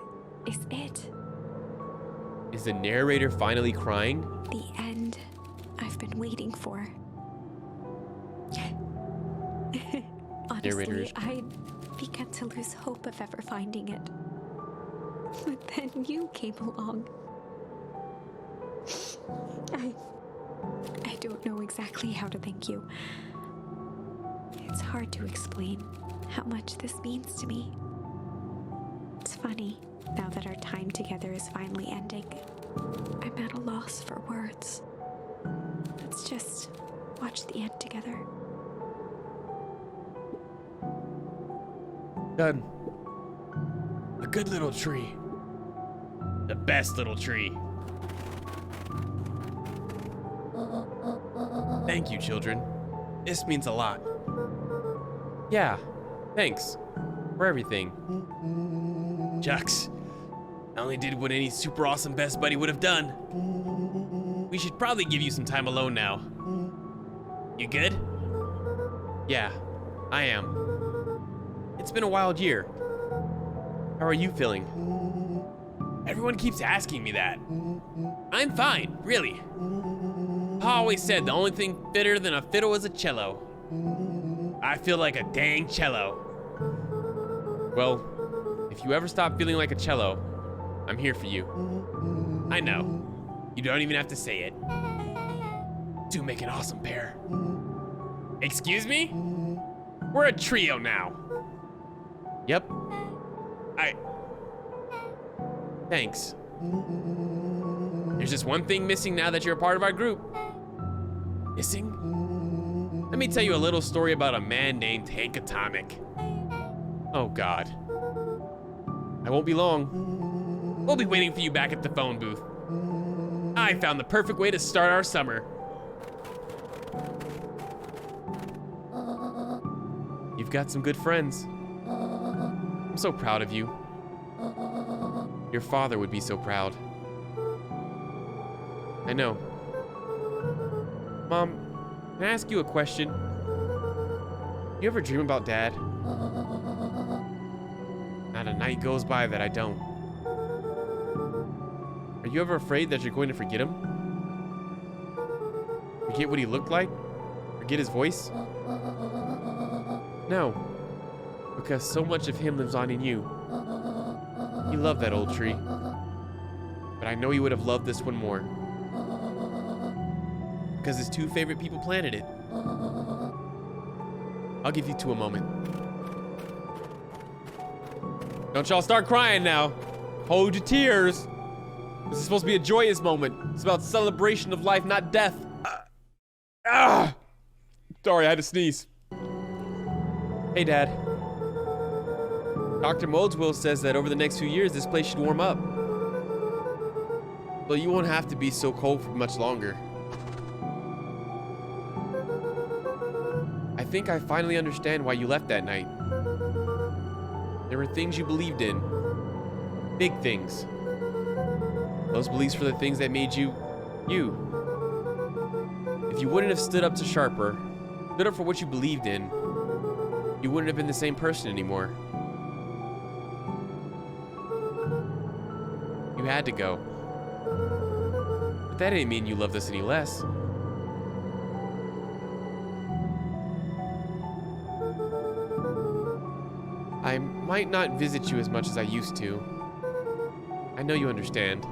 is it.
Is the narrator finally crying?
The end I've been waiting for. Honestly, I began to lose hope of ever finding it. But then you came along. I don't know exactly how to thank you. It's hard to explain how much this means to me. It's funny, now that our time together is finally ending, I'm at a loss for words. Let's just watch the end together.
Done. A good little tree. The best little tree. Thank you, children. This means a lot. Yeah, thanks for everything. Jux, I only did what any super awesome best buddy would have done. We should probably give you some time alone now. You good? Yeah, I am. It's been a wild year. How are you feeling? Everyone keeps asking me that. I'm fine, really. Pa always said the only thing fitter than a fiddle is a cello. I feel like a dang cello. Well, if you ever stop feeling like a cello, I'm here for you. I know. You don't even have to say it. Do make an awesome pair. Excuse me? We're a trio now. Yep. Thanks. There's just one thing missing now that you're a part of our group. Missing? Let me tell you a little story about a man named Hank Atomic. Oh God. I won't be long. We'll be waiting for you back at the phone booth. I found the perfect way to start our summer. You've got some good friends. I'm so proud of you. Your father would be so proud. I know. Mom, can I ask you a question? You ever dream about Dad? Not a night goes by that I don't. Are you ever afraid that you're going to forget him? Forget what he looked like? Forget his voice? No, because so much of him lives on in you. He loved that old tree, but I know he would have loved this one more. Because his two favorite people planted it. I'll give you two a moment. Don't y'all start crying now. Hold your tears. This is supposed to be a joyous moment. It's about celebration of life, not death. Sorry, I had to sneeze. Hey, Dad. Dr. Moldswell says that over the next few years, this place should warm up. Well, you won't have to be so cold for much longer. I think I finally understand why you left that night. There were things you believed in. Big things. Those beliefs were the things that made you, you. If you wouldn't have stood up to Sharper, stood up for what you believed in, you wouldn't have been the same person anymore. You had to go. But that didn't mean you loved us any less. I might not visit you as much as I used to. I know you understand.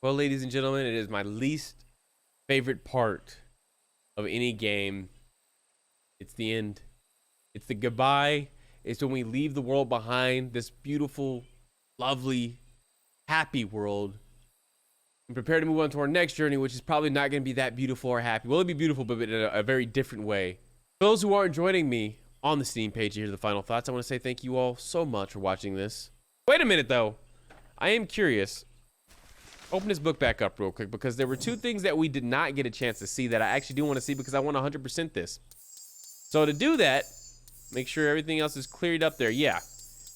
Well, ladies and gentlemen, it is my least favorite part of any game. It's the end. It's the goodbye. It's when we leave the world behind, this beautiful, lovely, happy world, and prepare to move on to our next journey, which is probably not going to be that beautiful or happy. Well, it'll be beautiful, but in a very different way. For those who aren't joining me on the Steam page to hear the final thoughts, I want to say thank you all so much for watching this. Wait a minute, though. I am curious. Open this book back up real quick, because there were two things that we did not get a chance to see that I actually do want to see, because I want to 100% this. So to do that, make sure everything else is cleared up there. Yeah,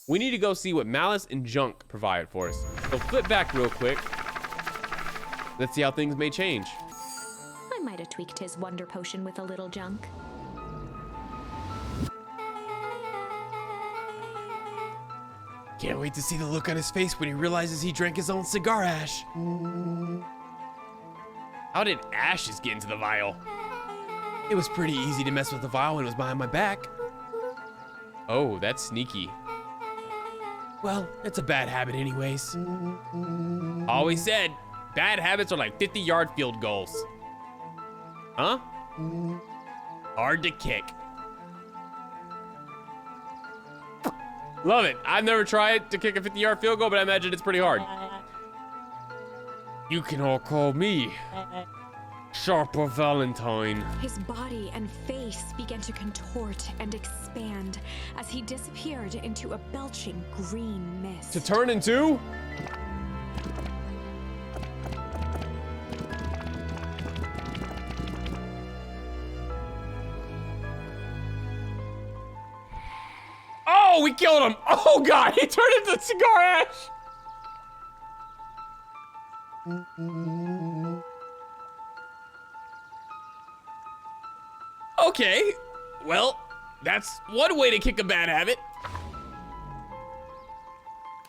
we need to go see what Malice and Junk provide for us. So flip back real quick. Let's see how things may change.
I might have tweaked his wonder potion with a little junk.
Can't wait to see the look on his face when he realizes he drank his own cigar ash. How did ashes get into the vial? It was pretty easy to mess with the vial when it was behind my back. Oh, that's sneaky. Well, it's a bad habit anyways. Always said, bad habits are like 50-yard field goals. Huh? Hard to kick. Love it. I've never tried to kick a 50-yard field goal, but I imagine it's pretty hard. You can all call me Sharper Valentine.
His body and face began to contort and expand as he disappeared into a belching green mist.
To turn into? Oh, we killed him. Oh, God, he turned into cigar ash. Okay, well, that's one way to kick a bad habit.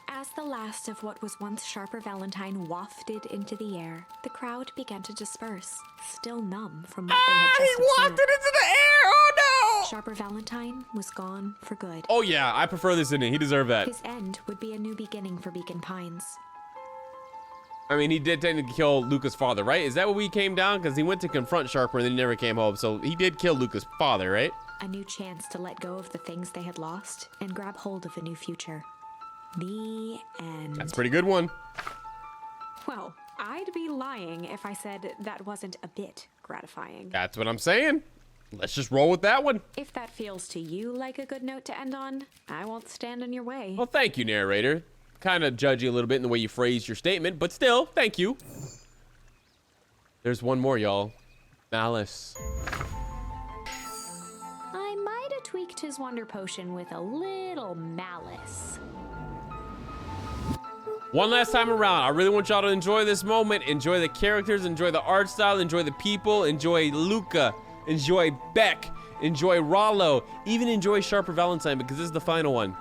As the last of what was once Sharper Valentine wafted into the air, the crowd began to disperse, still numb from what they had just
He wafted
observed.
into the air. Oh, no.
Sharper Valentine was gone for good.
Oh, yeah, I prefer this ending. He deserved that.
His end would be a new beginning for Beacon Pines.
I mean, he did technically kill Luca's father, right? Is that what we came down? Because he went to confront Sharper and then he never came home. So he did kill Luca's father, right?
A new chance to let go of the things they had lost and grab hold of a new future. The end.
That's a pretty good one.
Well, I'd be lying if I said that wasn't a bit gratifying.
That's what I'm saying. Let's just roll with that one.
If that feels to you like a good note to end on, I won't stand in your way.
Well, thank you, narrator. Kind of judge you a little bit in the way you phrased your statement, but still, thank you. There's one more, y'all. Malice.
I might have tweaked his wonder potion with a little malice.
One last time around, I really want y'all to enjoy this moment. Enjoy the characters, enjoy the art style, enjoy the people, enjoy Luca, enjoy Beck, enjoy Rollo, even enjoy Sharper Valentine because this is the final one.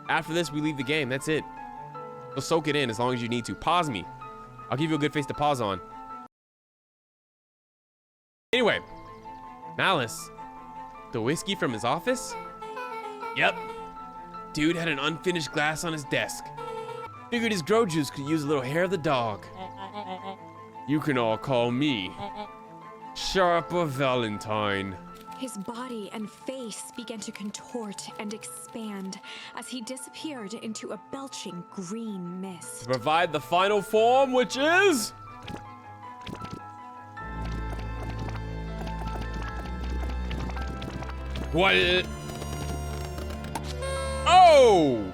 After this, we leave the game. That's it. So soak it in as long as you need to. Pause me. I'll give you a good face to pause on. Anyway, Malice. The whiskey from his office? Yep. Dude had an unfinished glass on his desk. Figured his grow juice could use a little hair of the dog. You can all call me Sharper Valentine.
His body and face began to contort and expand as he disappeared into a belching green mist.
To provide the final form, which is... What? Oh!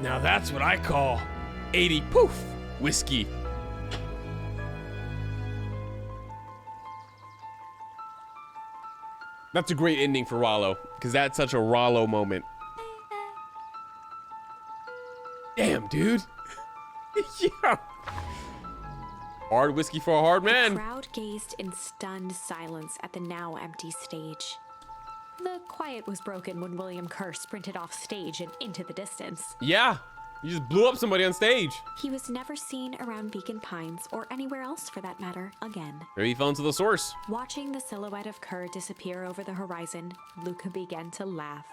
Now that's what I call 80 poof whiskey. That's a great ending for Rollo, because that's such a Rollo moment. Damn, dude. Yeah. Hard whiskey for a hard man.
The crowd gazed in stunned silence at the now empty stage. The quiet was broken when William Kerr sprinted off stage and into the distance.
Yeah, you just blew up somebody on stage.
He was never seen around Beacon Pines, or anywhere else for that matter, again.
Maybe he fell into the source.
Watching the silhouette of Kerr disappear over the horizon, Luca began to laugh.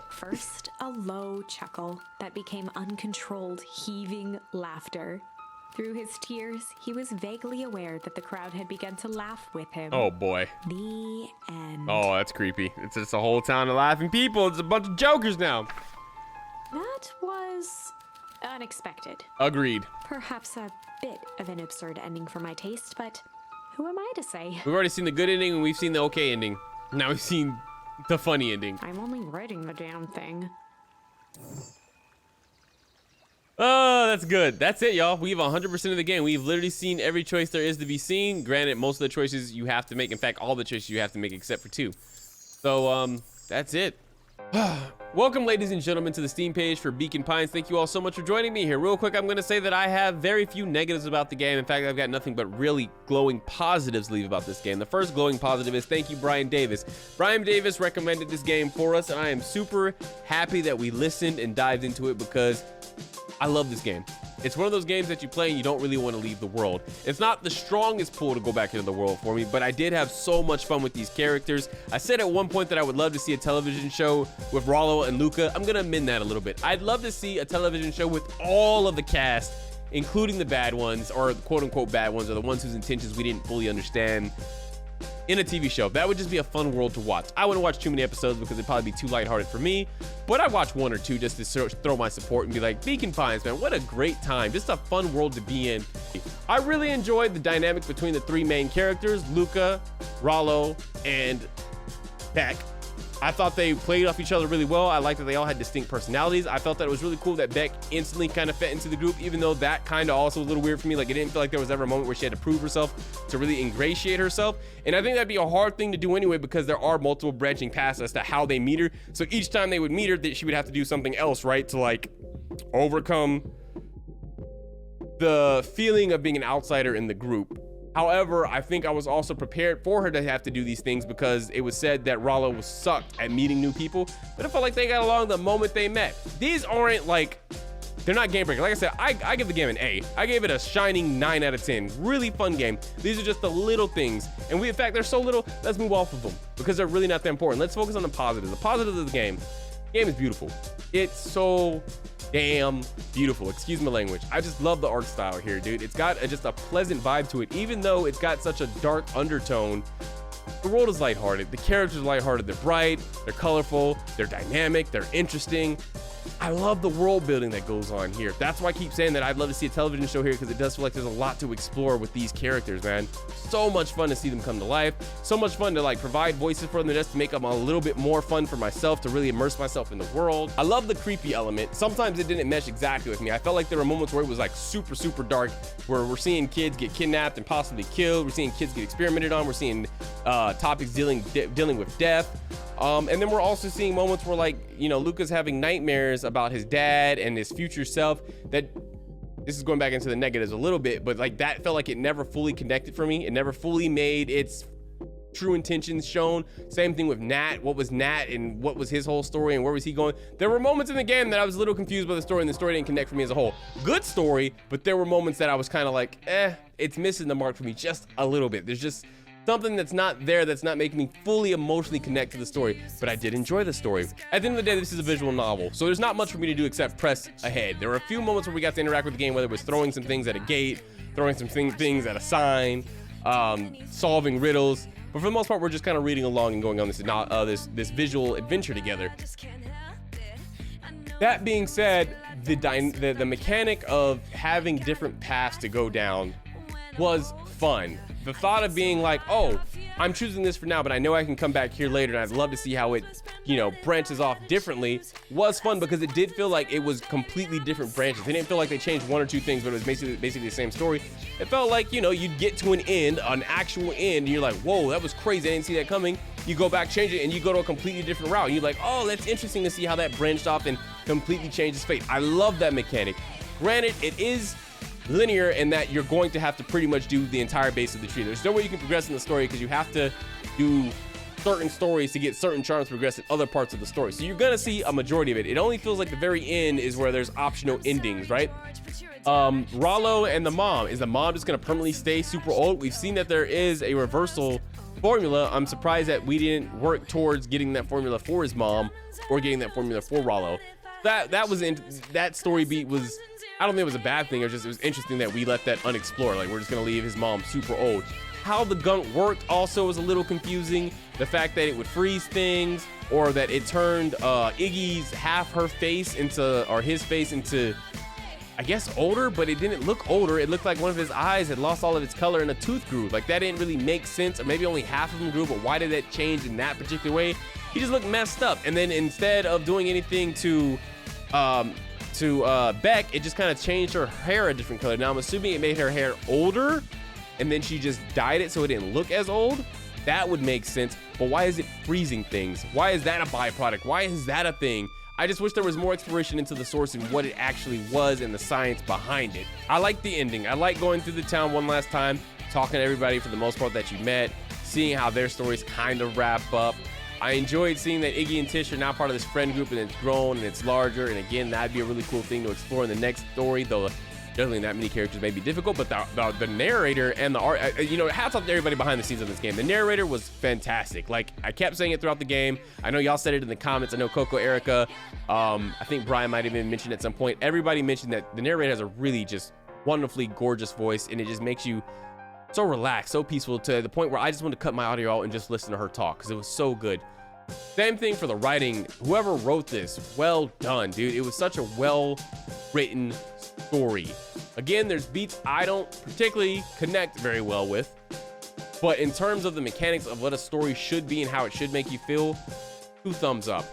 First, a low chuckle that became uncontrolled, heaving laughter. Through his tears, he was vaguely aware that the crowd had begun to laugh with him.
Oh boy.
The end.
Oh, that's creepy. It's just a whole town of laughing people. It's a bunch of jokers now.
That was unexpected.
Agreed.
Perhaps a bit of an absurd ending for my taste, but who am I to say?
We've already seen the good ending and we've seen the okay ending. Now we've seen the funny ending.
I'm only writing the damn thing.
Oh, that's good. That's it, y'all. We've 100% of the game. We've literally seen every choice there is to be seen. Granted, most of the choices you have to make. In fact, all the choices you have to make except for 2. So, that's it. Welcome, ladies and gentlemen, to the Steam page for Beacon Pines. Thank you all so much for joining me here. Real quick, I'm going to say that I have very few negatives about the game. In fact, I've got nothing but really glowing positives to leave about this game. The first glowing positive is thank you, Bryan Davis. Bryan Davis recommended this game for us, and I am super happy that we listened and dived into it because I love this game. It's one of those games that you play and you don't really want to leave the world. It's not the strongest pull to go back into the world for me, but I did have so much fun with these characters. I said at one point that I would love to see a television show with Rollo and Luca. I'm gonna amend that a little bit. I'd love to see a television show with all of the cast, including the bad ones, or quote unquote bad ones, or the ones whose intentions we didn't fully understand. in a TV show. That would just be a fun world to watch. I wouldn't watch too many episodes because it'd probably be too lighthearted for me, but I'd watch 1 or 2 just to throw my support and be like, Beacon Pines, man, what a great time. Just a fun world to be in. I really enjoyed the dynamic between the 3 main characters, Luca, Rollo, and Beck. I thought they played off each other really well. I liked that they all had distinct personalities. I felt that it was really cool that Beck instantly kind of fit into the group, even though that kind of also was a little weird for me. Like, it didn't feel like there was ever a moment where she had to prove herself to really ingratiate herself. And I think that'd be a hard thing to do anyway, because there are multiple branching paths as to how they meet her. So each time they would meet her, that she would have to do something else, right? To like overcome the feeling of being an outsider in the group. However, I think I was also prepared for her to have to do these things because it was said that Rollo was sucked at meeting new people, but it felt like they got along the moment they met. These aren't like, they're not game breaking. Like I said, I give the game an A. I gave it a shining 9 out of 10. Really fun game. These are just the little things. And in fact, they're so little, let's move off of them because they're really not that important. Let's focus on the positives. The positives of the game. The game is beautiful. It's so damn beautiful. Excuse my language. I just love the art style here, dude. It's got just a pleasant vibe to it, even though it's got such a dark undertone. The world is lighthearted. The characters are lighthearted. They're bright, they're colorful, they're dynamic, they're interesting. I love the world building that goes on here. That's why I keep saying that I'd love to see a television show here, because it does feel like there's a lot to explore with these characters, man. So much fun to see them come to life. So much fun to like provide voices for them just to make them a little bit more fun for myself, to really immerse myself in the world. I love the creepy element. Sometimes it didn't mesh exactly with me. I felt like there were moments where it was like super, super dark, where we're seeing kids get kidnapped and possibly killed. We're seeing kids get experimented on. We're seeing topics dealing with death. And then we're also seeing moments where, like, you know, Luca's having nightmares about his dad and his future self. That, this is going back into the negatives a little bit, but like that felt like it never fully connected for me. It never fully made its true intentions shown. Same thing with Nat. What was Nat and what was his whole story and where was he going? There were moments in the game that I was a little confused by the story, and the story didn't connect for me as a whole. Good story, but there were moments that I was kind of like, it's missing the mark for me just a little bit. There's just something that's not there, that's not making me fully emotionally connect to the story, but I did enjoy the story. At the end of the day, this is a visual novel, so there's not much for me to do except press ahead. There were a few moments where we got to interact with the game, whether it was throwing some things at a gate, throwing some things at a sign, solving riddles, but for the most part, we're just kind of reading along and going on this visual adventure together. That being said, the mechanic of having different paths to go down was fun. The thought of being like, oh, I'm choosing this for now, but I know I can come back here later, and I'd love to see how it, you know, branches off differently, was fun, because it did feel like it was completely different branches. It didn't feel like they changed 1 or 2 things, but it was basically the same story. It felt like, you know, you'd get to an end, an actual end, and you're like, whoa, that was crazy, I didn't see that coming. You go back, change it, and you go to a completely different route. And you're like, oh, that's interesting to see how that branched off and completely changed its fate. I love that mechanic. Granted, it is linear in that you're going to have to pretty much do the entire base of the tree. There's no way you can progress in the story because you have to do certain stories to get certain charms to progress in other parts of the story. So you're gonna see a majority of it. It only feels like the very end is where there's optional endings, right? Rollo and the mom. Is the mom just gonna permanently stay super old? We've seen that there is a reversal formula. I'm surprised that we didn't work towards getting that formula for his mom or getting that formula for Rollo. That story beat was, I don't think it was a bad thing. It was interesting that we left that unexplored. Like, we're just gonna leave his mom super old. How the gunk worked also was a little confusing. The fact that it would freeze things, or that it turned Iggy's her face into, or his face into, I guess, older, but it didn't look older. It looked like one of his eyes had lost all of its color and a tooth grew. Like, that didn't really make sense, or maybe only half of them grew, but why did that change in that particular way? He just looked messed up. And then instead of doing anything to Beck, it just kind of changed her hair a different color. Now I'm assuming it made her hair older, and then she just dyed it so it didn't look as old. That would make sense, but why is it freezing things? Why is that a byproduct? Why is that a thing? I just wish there was more exploration into the source and what it actually was and the science behind it. I like the ending. I like going through the town one last time, talking to everybody for the most part that you met, seeing how their stories kind of wrap up. I enjoyed seeing that Iggy and Tish are now part of this friend group, and it's grown and it's larger, and again, that'd be a really cool thing to explore in the next story, though definitely that many characters may be difficult, but the narrator and the art, you know, hats off to everybody behind the scenes of this game. The narrator was fantastic. Like, I kept saying it throughout the game. I know y'all said it in the comments. I know Coco, Erika, I think Bryan might have even mentioned at some point. Everybody mentioned that the narrator has a really just wonderfully gorgeous voice, and it just makes you so relaxed, so peaceful, to the point where I just wanted to cut my audio out and just listen to her talk because it was so good. Same thing for the writing. Whoever wrote this, well done, dude. It was such a well-written story. Again, there's beats I don't particularly connect very well with, but in terms of the mechanics of what a story should be and how it should make you feel, 2 thumbs up.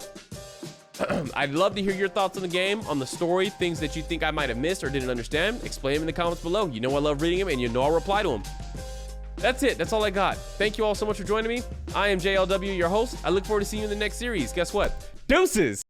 I'd love to hear your thoughts on the game, on the story, things that you think I might have missed or didn't understand. Explain them in the comments below. You know I love reading them, and you know I'll reply to them. That's it. That's all I got. Thank you all so much for joining me. I am JLW, your host. I look forward to seeing you in the next series. Guess what? Deuces!